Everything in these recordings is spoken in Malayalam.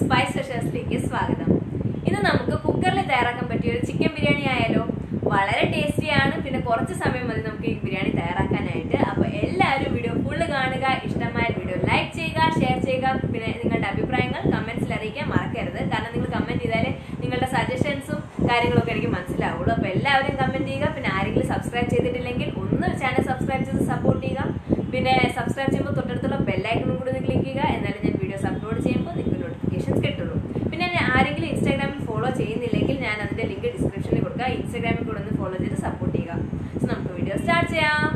സ്പൈസ് സ്പെഷ്യൽസിലേക്ക് സ്വാഗതം. ഇന്ന് നമുക്ക് കുക്കറിൽ തയ്യാറാക്കാൻ പറ്റിയ ഒരു ചിക്കൻ ബിരിയാണി ആയാലോ. വളരെ ടേസ്റ്റിയാണ്, പിന്നെ കുറച്ച് സമയം മതി നമുക്ക് ഈ ബിരിയാണി തയ്യാറാക്കാനായിട്ട്. അപ്പൊ എല്ലാവരും വീഡിയോ ഫുള്ള് കാണുക. ഇഷ്ടമായ വീഡിയോ ലൈക്ക് ചെയ്യുക, ഷെയർ ചെയ്യുക, പിന്നെ നിങ്ങളുടെ അഭിപ്രായങ്ങൾ കമന്റ്സിൽ അറിയിക്കാൻ മറക്കരുത്. കാരണം നിങ്ങൾ കമന്റ് ചെയ്താലേ നിങ്ങളുടെ സജഷൻസും കാര്യങ്ങളൊക്കെ എനിക്ക് മനസ്സിലാവുള്ളൂ. അപ്പൊ എല്ലാവരും കമന്റ് ചെയ്യുക. പിന്നെ ആരെങ്കിലും സബ്സ്ക്രൈബ് ചെയ്തിട്ടില്ലെങ്കിൽ ഒന്ന് ചാനൽ സബ്സ്ക്രൈബ് ചെയ്ത് സപ്പോർട്ട് ചെയ്യുക. പിന്നെ സബ്സ്ക്രൈബ് ചെയ്യുമ്പോൾ തൊട്ടടുത്തുള്ള ബെല്ലൈക്കണും കൂടി ക്ലിക്ക് ചെയ്യുക. എന്നാലും ഞാൻ വീഡിയോസ് അപ്ലോഡ് ചെയ്യുമ്പോൾ നിങ്ങൾക്ക് നോട്ടിഫിക്കേഷൻസ് കിട്ടുള്ളൂ. പിന്നെ ആരെങ്കിലും ഇൻസ്റ്റാഗ്രാമിൽ ഫോളോ ചെയ്യുന്നില്ലെങ്കിൽ ഞാൻ അതിന്റെ ലിങ്ക് ഡിസ്ക്രിപ്ഷനിൽ കൊടുക്കുക. ഇൻസ്റ്റാഗ്രാമിൽ കൂടെ ഒന്ന് ഫോളോ ചെയ്ത് സപ്പോർട്ട് ചെയ്യുക. സോ നമുക്ക് വീഡിയോ സ്റ്റാർട്ട് ചെയ്യാം.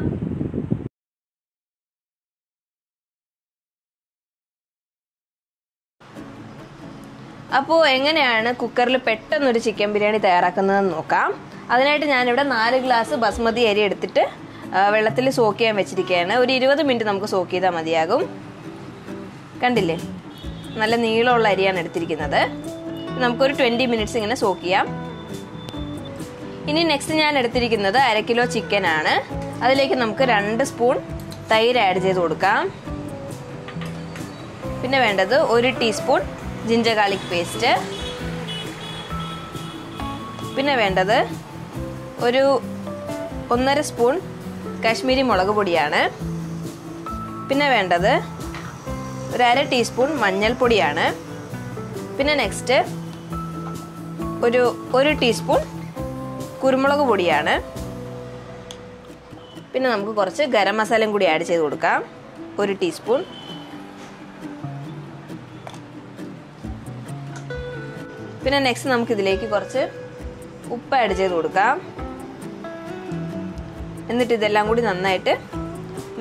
അപ്പോൾ എങ്ങനെയാണ് കുക്കറിൽ പെട്ടെന്നൊരു ചിക്കൻ ബിരിയാണി തയ്യാറാക്കുന്നതെന്ന് നോക്കാം. അതിനായിട്ട് ഞാനിവിടെ 4 ഗ്ലാസ് ബസ്മതി അരി എടുത്തിട്ട് വെള്ളത്തിൽ സോക്ക് ചെയ്യാൻ വെച്ചിരിക്കുകയാണ്. ഒരു 20 മിനിറ്റ് നമുക്ക് സോക്ക് ചെയ്താൽ മതിയാകും. കണ്ടില്ലേ, നല്ല നീളമുള്ള അരിയാണ് എടുത്തിരിക്കുന്നത്. നമുക്കൊരു 20 മിനിറ്റ്സ് ഇങ്ങനെ സോക്ക് ചെയ്യാം. ഇനി നെക്സ്റ്റ് ഞാൻ എടുത്തിരിക്കുന്നത് 1/2 കിലോ ചിക്കൻ ആണ്. അതിലേക്ക് നമുക്ക് 2 സ്പൂൺ തൈര് ആഡ് ചെയ്ത് കൊടുക്കാം. പിന്നെ വേണ്ടത് 1 ടീസ്പൂൺ ജിഞ്ചർ ഗാർലിക് പേസ്റ്റ്. പിന്നെ വേണ്ടത് ഒരു 1.5 സ്പൂൺ കാശ്മീരി മുളക് പൊടിയാണ്. പിന്നെ വേണ്ടത് ഒരു 1/2 ടീസ്പൂൺ മഞ്ഞൾപ്പൊടിയാണ്. പിന്നെ നെക്സ്റ്റ് ഒരു ടീസ്പൂൺ കുരുമുളക് പൊടിയാണ്. പിന്നെ നമുക്ക് കുറച്ച് ഗരം മസാലയും കൂടി ആഡ് ചെയ്ത് കൊടുക്കാം, 1 ടീസ്പൂൺ. പിന്നെ നെക്സ്റ്റ് നമുക്ക് ഇതിലേക്ക് കുറച്ച് ഉപ്പ് ആഡ് ചെയ്ത് കൊടുക്കാം. എന്നിട്ട് ഇതെല്ലാം കൂടി നന്നായിട്ട്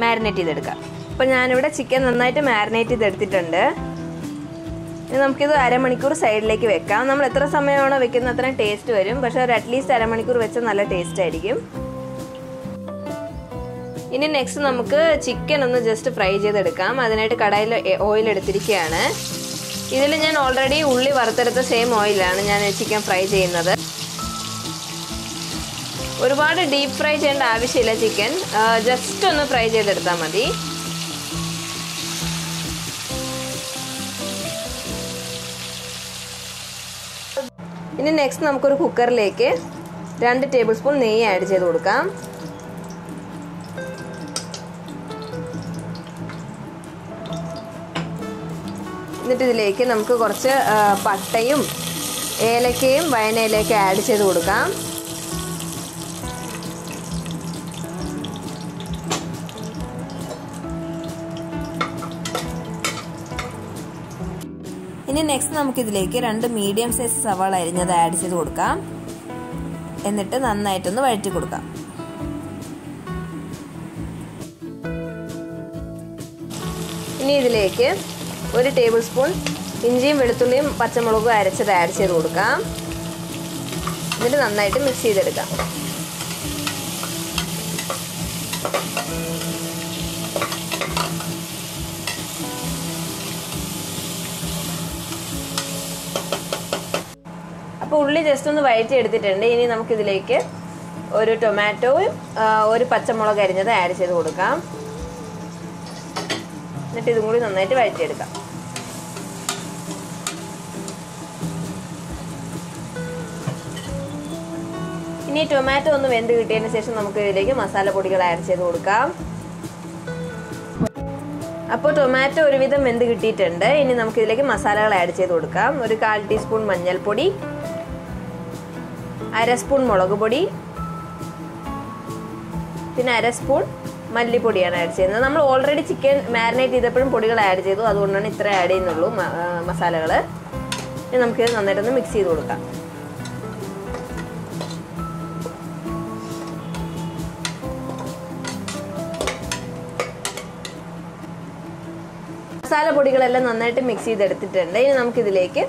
മാരിനേറ്റ് ചെയ്തെടുക്കാം. അപ്പോൾ ഞാനിവിടെ ചിക്കൻ നന്നായിട്ട് മാരിനേറ്റ് ചെയ്തെടുത്തിട്ടുണ്ട്. ഇനി നമുക്കിത് അരമണിക്കൂർ സൈഡിലേക്ക് വെക്കാം. നമ്മൾ എത്ര സമയമാണോ വെക്കുന്നത് അത്രയും ടേസ്റ്റ് വരും. പക്ഷെ ഒരു അറ്റ്ലീസ്റ്റ് അരമണിക്കൂർ വെച്ചാൽ നല്ല ടേസ്റ്റ് ആയിരിക്കും. ഇനി നെക്സ്റ്റ് നമുക്ക് ചിക്കൻ ഒന്ന് ജസ്റ്റ് ഫ്രൈ ചെയ്തെടുക്കാം. അതിനായിട്ട് കടായിൽ ഓയിൽ എടുത്തിരിക്കുകയാണ്. ഇതിൽ ഞാൻ ഓൾറെഡി ഉള്ളി വറുത്തെടുത്ത സെയിം ഓയിലാണ് ഞാൻ ചിക്കൻ ഫ്രൈ ചെയ്യുന്നത്. ഒരുപാട് ഡീപ്പ് ഫ്രൈ ചെയ്യേണ്ട ആവശ്യമില്ല. ചിക്കൻ ജസ്റ്റ് ഒന്ന് ഫ്രൈ ചെയ്തെടുത്താൽ മതി. ഇനി നെക്സ്റ്റ് നമുക്കൊരു കുക്കറിലേക്ക് 2 ടേബിൾ സ്പൂൺ നെയ്യ് ആഡ് ചെയ്ത് കൊടുക്കാം. എന്നിട്ട് ഇതിലേക്ക് നമുക്ക് കുറച്ച് പട്ടയും ഏലക്കയും വയനയിലേക്ക് ആഡ് ചെയ്ത് കൊടുക്കാം. ഇനി നെക്സ്റ്റ് നമുക്കിതിലേക്ക് 2 മീഡിയം സൈസ് സവാള അരിഞ്ഞത് ആഡ് ചെയ്ത് കൊടുക്കാം. എന്നിട്ട് നന്നായിട്ടൊന്ന് വഴറ്റി കൊടുക്കാം. ഇനി ഇതിലേക്ക് 1 ടേബിൾ സ്പൂൺ ഇഞ്ചിയും വെളുത്തുള്ളിയും പച്ചമുളകും അരച്ചത് ആഡ് ചെയ്ത് കൊടുക്കാം. എന്നിട്ട് നന്നായിട്ട് മിക്സ് ചെയ്തെടുക്കാം. അപ്പോൾ ഉള്ളി ജസ്റ്റ് ഒന്ന് വഴറ്റി എടുത്തിട്ടുണ്ട്. ഇനി നമുക്കിതിലേക്ക് ഒരു ടൊമാറ്റോയും 1 പച്ചമുളക് അരിഞ്ഞത് ആഡ് ചെയ്ത് കൊടുക്കാം. എന്നിട്ട് ഇതും കൂടി നന്നായിട്ട് വഴറ്റിയെടുക്കാം. ഇനി ടൊമാറ്റോ ഒന്ന് വെന്ത് കിട്ടിയതിന് ശേഷം നമുക്ക് ഇതിലേക്ക് മസാലപ്പൊടികൾ ആഡ് ചെയ്ത് കൊടുക്കാം. അപ്പോൾ ടൊമാറ്റോ ഒരുവിധം വെന്ത് കിട്ടിയിട്ടുണ്ട്. ഇനി നമുക്ക് ഇതിലേക്ക് മസാലകൾ ആഡ് ചെയ്ത് കൊടുക്കാം. ഒരു 1/4 ടീസ്പൂൺ മഞ്ഞൾപ്പൊടി, 1/2 സ്പൂൺ മുളക് പൊടി, പിന്നെ 1/2 സ്പൂൺ മല്ലിപ്പൊടിയാണ് ആഡ് ചെയ്യുന്നത്. നമ്മൾ ഓൾറെഡി ചിക്കൻ മാരിനേറ്റ് ചെയ്തപ്പോഴും പൊടികൾ ആഡ് ചെയ്തു, അതുകൊണ്ടാണ് ഇത്ര ആഡ് ചെയ്യുന്നുള്ളൂ മസാലകൾ. ഇനി നമുക്കിത് നന്നായിട്ടൊന്ന് മിക്സ് ചെയ്ത് കൊടുക്കാം. മസാല പൊടികളെല്ലാം നന്നായിട്ട് മിക്സ് ചെയ്തെടുത്തിട്ടുണ്ട്. ഇനി നമുക്കിതിലേക്ക്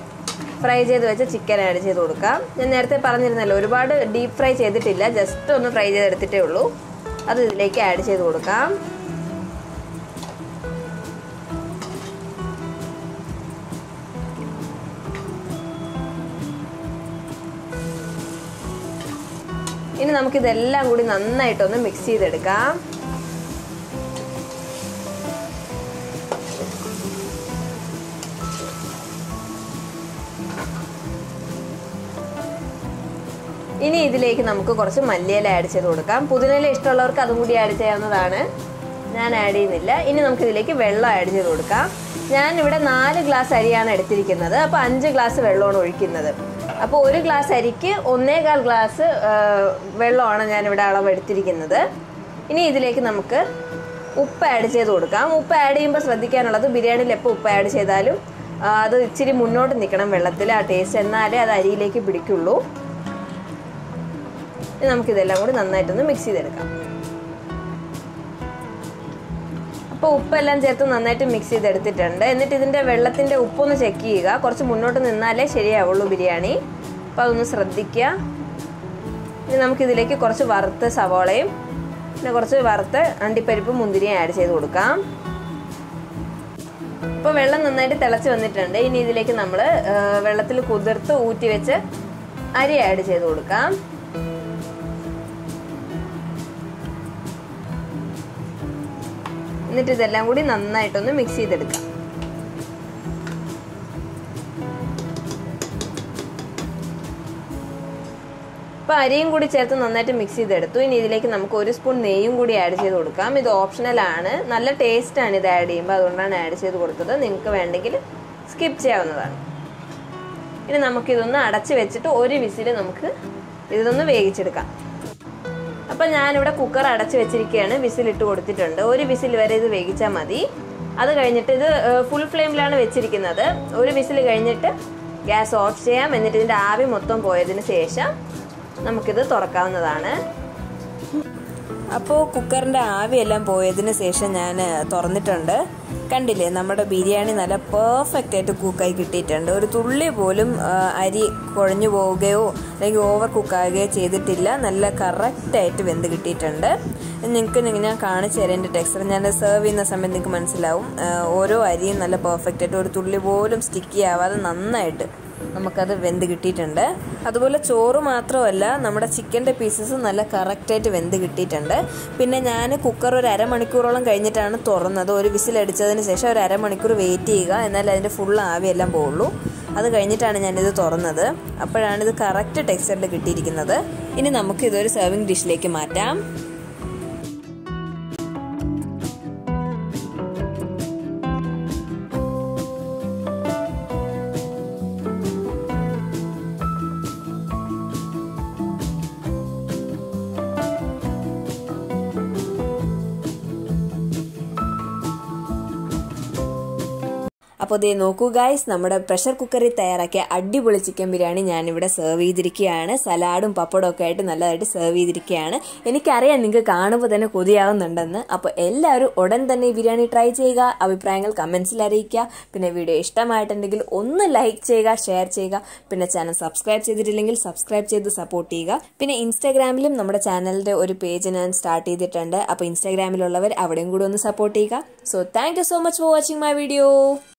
ഫ്രൈ ചെയ്ത് വെച്ച ചിക്കൻ ആഡ് ചെയ്ത് കൊടുക്കാം. ഞാൻ നേരത്തെ പറഞ്ഞിരുന്നല്ലോ, ഒരുപാട് ഡീപ്പ് ഫ്രൈ ചെയ്തിട്ടില്ല, ജസ്റ്റ് ഒന്ന് ഫ്രൈ ചെയ്തെടുത്തിട്ടേ ഉള്ളൂ. അത് ഇതിലേക്ക് ആഡ് ചെയ്ത് കൊടുക്കാം. ഇനി നമുക്കിതെല്ലാം കൂടി നന്നായിട്ടൊന്ന് മിക്സ് ചെയ്തെടുക്കാം. ഇനി ഇതിലേക്ക് നമുക്ക് കുറച്ച് മല്ലിയില ആഡ് ചെയ്ത് കൊടുക്കാം. പുതിനയില ഇഷ്ടമുള്ളവർക്ക് അതും കൂടി ആഡ് ചെയ്യാവുന്നതാണ്. ഞാൻ ആഡ് ചെയ്യുന്നില്ല. ഇനി നമുക്ക് ഇതിലേക്ക് വെള്ളം ആഡ് ചെയ്ത് കൊടുക്കാം. ഞാനിവിടെ 4 ഗ്ലാസ് അരിയാണ് എടുത്തിരിക്കുന്നത്. അപ്പോൾ 5 ഗ്ലാസ് വെള്ളമാണ് ഒഴിക്കുന്നത്. അപ്പോൾ 1 ഗ്ലാസ് അരിക്ക് 1.25 ഗ്ലാസ് വെള്ളമാണ് ഞാനിവിടെ അളവ് എടുത്തിരിക്കുന്നത്. ഇനി ഇതിലേക്ക് നമുക്ക് ഉപ്പ് ആഡ് ചെയ്ത് കൊടുക്കാം. ഉപ്പ് ആഡ് ചെയ്യുമ്പോൾ ശ്രദ്ധിക്കാനുള്ളത് ബിരിയാണിയിൽ എപ്പോൾ ഉപ്പ് ആഡ് ചെയ്താലും അത് ഇച്ചിരി മുന്നോട്ട് നിൽക്കണം വെള്ളത്തിൽ, ആ ടേസ്റ്റ്, എന്നാലേ അത് അരിയിലേക്ക് പിടിക്കുള്ളൂ. ഇനി നമുക്കിതെല്ലാം കൂടി നന്നായിട്ടൊന്ന് മിക്സ് ചെയ്തെടുക്കാം. അപ്പോൾ ഉപ്പെല്ലാം ചേർത്ത് നന്നായിട്ട് മിക്സ് ചെയ്തെടുത്തിട്ടുണ്ട്. എന്നിട്ട് ഇതിൻ്റെ വെള്ളത്തിൻ്റെ ഉപ്പൊന്ന് ചെക്ക് ചെയ്യുക. കുറച്ച് മുന്നോട്ട് നിന്നാലേ ശരിയാവുള്ളൂ ബിരിയാണി. അപ്പോൾ അതൊന്ന് ശ്രദ്ധിക്കുക. ഇനി നമുക്കിതിലേക്ക് കുറച്ച് വറുത്ത സവാളയും പിന്നെ കുറച്ച് വറുത്ത അണ്ടിപ്പരിപ്പും മുന്തിരിയും ആഡ് ചെയ്ത് കൊടുക്കാം. ഇപ്പോൾ വെള്ളം നന്നായിട്ട് തിളച്ച് വന്നിട്ടുണ്ട്. ഇനി ഇതിലേക്ക് നമ്മൾ വെള്ളത്തിൽ കുതിർത്ത് ഊറ്റി വെച്ച് അരി ആഡ് ചെയ്ത് കൊടുക്കാം. എന്നിട്ട് ഇതെല്ലാം കൂടി നന്നായിട്ടൊന്ന് മിക്സ് ചെയ്തെടുക്കാം. അപ്പോൾ അരിയും കൂടി ചേർത്ത് നന്നായിട്ട് മിക്സ് ചെയ്തെടുത്തു. ഇനി ഇതിലേക്ക് നമുക്ക് 1 സ്പൂൺ നെയ്യും കൂടി ആഡ് ചെയ്ത് കൊടുക്കാം. ഇത് ഓപ്ഷണലാണ്, നല്ല ടേസ്റ്റാണ് ഇത് ആഡ് ചെയ്യുമ്പോൾ, അതുകൊണ്ടാണ് ആഡ് ചെയ്ത് കൊടുത്തത്. നിങ്ങൾക്ക് വേണ്ടെങ്കിൽ സ്കിപ്പ് ചെയ്യാവുന്നതാണ്. ഇനി നമുക്കിതൊന്ന് അടച്ച് വെച്ചിട്ട് 1 വിസിൽ നമുക്ക് ഇതൊന്ന് വേവിച്ചെടുക്കാം. അപ്പം ഞാനിവിടെ കുക്കർ അടച്ച് വെച്ചിരിക്കുകയാണ്. വിസിലിട്ട് കൊടുത്തിട്ടുണ്ട്. 1 വിസിൽ വരെ ഇത് വേവിച്ചാൽ മതി. അത് കഴിഞ്ഞിട്ട് ഇത് ഫുൾ ഫ്ലെയിമിലാണ് വെച്ചിരിക്കുന്നത്. 1 വിസിൽ കഴിഞ്ഞിട്ട് ഗ്യാസ് ഓഫ് ചെയ്യാം. എന്നിട്ട് ഇതിൻ്റെ ആവി മൊത്തം പോയതിന് ശേഷം നമുക്കിത് തുറക്കാവുന്നതാണ്. അപ്പോൾ കുക്കറിൻ്റെ ആവിയെല്ലാം പോയതിന് ശേഷം ഞാൻ തുറന്നിട്ടുണ്ട്. കണ്ടില്ലേ, നമ്മുടെ ബിരിയാണി നല്ല പെർഫെക്റ്റ് ആയിട്ട് കുക്കായി കിട്ടിയിട്ടുണ്ട്. ഒരു തുള്ളി പോലും അരി കുഴഞ്ഞു പോവുകയോ അല്ലെങ്കിൽ ഓവർ കുക്കാവുകയോ ചെയ്തിട്ടില്ല. നല്ല കറക്റ്റായിട്ട് വെന്ത് കിട്ടിയിട്ടുണ്ട്. നിങ്ങൾക്ക് ഞാൻ കാണിച്ചു തരാം എൻ്റെ ടെക്സ്ചർ. ഞാൻ സെർവ് ചെയ്യുന്ന സമയത്ത് നിങ്ങൾക്ക് മനസ്സിലാവും. ഓരോ അരിയും നല്ല പെർഫെക്റ്റ് ആയിട്ട് ഒരു തുള്ളി പോലും സ്റ്റിക്കി ആവാതെ നന്നായിട്ട് നമുക്കത് വെന്ത് കിട്ടിയിട്ടുണ്ട്. അതുപോലെ ചോറ് മാത്രമല്ല, നമ്മുടെ ചിക്കൻ്റെ പീസസ് നല്ല കറക്റ്റായിട്ട് വെന്ത് കിട്ടിയിട്ടുണ്ട്. പിന്നെ ഞാൻ കുക്കർ ഒരു അരമണിക്കൂറോളം കഴിഞ്ഞിട്ടാണ് തുറന്നത്. 1 വിസിലടിച്ചതിന് ശേഷം ഒരു അരമണിക്കൂർ വെയിറ്റ് ചെയ്യുക, എന്നാൽ അതിൻ്റെ ഫുൾ ആവിയെല്ലാം പോവുള്ളൂ. അത് കഴിഞ്ഞിട്ടാണ് ഞാനിത് തുറന്നത്. അപ്പോഴാണിത് കറക്റ്റ് ടെക്സ്ചറിൽ കിട്ടിയിരിക്കുന്നത്. ഇനി നമുക്കിതൊരു സെർവിങ് ഡിഷിലേക്ക് മാറ്റാം. അപ്പോൾ ദേ നോക്കൂ ഗൈസ്, നമ്മുടെ പ്രഷർ കുക്കറിൽ തയ്യാറാക്കിയ അടിപൊളി ചിക്കൻ ബിരിയാണി ഞാനിവിടെ സെർവ് ചെയ്തിരിക്കുകയാണ്. സലാഡും പപ്പടവും ഒക്കെ ആയിട്ട് നല്ലതായിട്ട് സെർവ് ചെയ്തിരിക്കുകയാണ്. എനിക്കറിയാം നിങ്ങൾക്ക് കാണുമ്പോൾ തന്നെ കൊതിയാവുന്നുണ്ടെന്ന്. അപ്പോൾ എല്ലാവരും ഉടൻ തന്നെ ഈ ബിരിയാണി ട്രൈ ചെയ്യുക. അഭിപ്രായങ്ങൾ കമൻസിൽ അറിയിക്കുക. പിന്നെ വീഡിയോ ഇഷ്ടമായിട്ടുണ്ടെങ്കിൽ ഒന്ന് ലൈക്ക് ചെയ്യുക, ഷെയർ ചെയ്യുക. പിന്നെ ചാനൽ സബ്സ്ക്രൈബ് ചെയ്തിട്ടില്ലെങ്കിൽ സബ്സ്ക്രൈബ് ചെയ്ത് സപ്പോർട്ട് ചെയ്യുക. പിന്നെ ഇൻസ്റ്റാഗ്രാമിലും നമ്മുടെ ചാനലിൻ്റെ ഒരു പേജ് ഞാൻ സ്റ്റാർട്ട് ചെയ്തിട്ടുണ്ട്. അപ്പോൾ ഇൻസ്റ്റാഗ്രാമിലുള്ളവർ അവിടെയും കൂടി ഒന്ന് സപ്പോർട്ട് ചെയ്യുക. So thank you so much for watching my video.